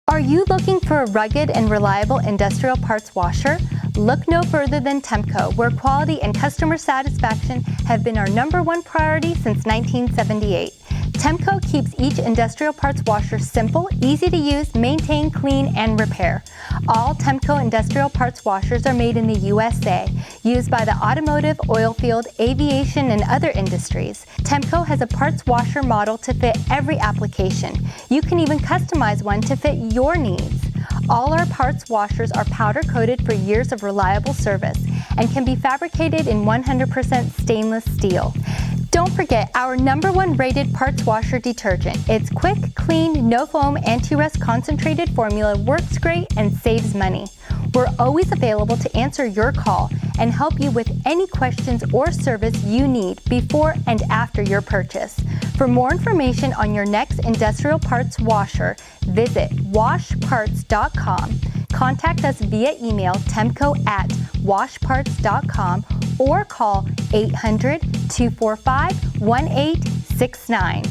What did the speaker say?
Are you looking for a rugged and reliable industrial parts washer? Look no further than Temco, where quality and customer satisfaction have been our #1 priority since 1978. Temco keeps each industrial parts washer simple, easy to use, maintain, clean, and repair. All Temco industrial parts washers are made in the USA, used by the automotive, oil field, aviation, and other industries. Temco has a parts washer model to fit every application. You can even customize one to fit your needs. All our parts washers are powder coated for years of reliable service and can be fabricated in 100% stainless steel. Don't forget our #1 rated parts washer detergent. Its quick, clean, no foam, anti-rust concentrated formula works great and saves money. We're always available to answer your call and help you with any questions or service you need before and after your purchase. For more information on your next industrial parts washer, visit washparts.com. Contact us via email temco@washparts.com or call 800-245-1869.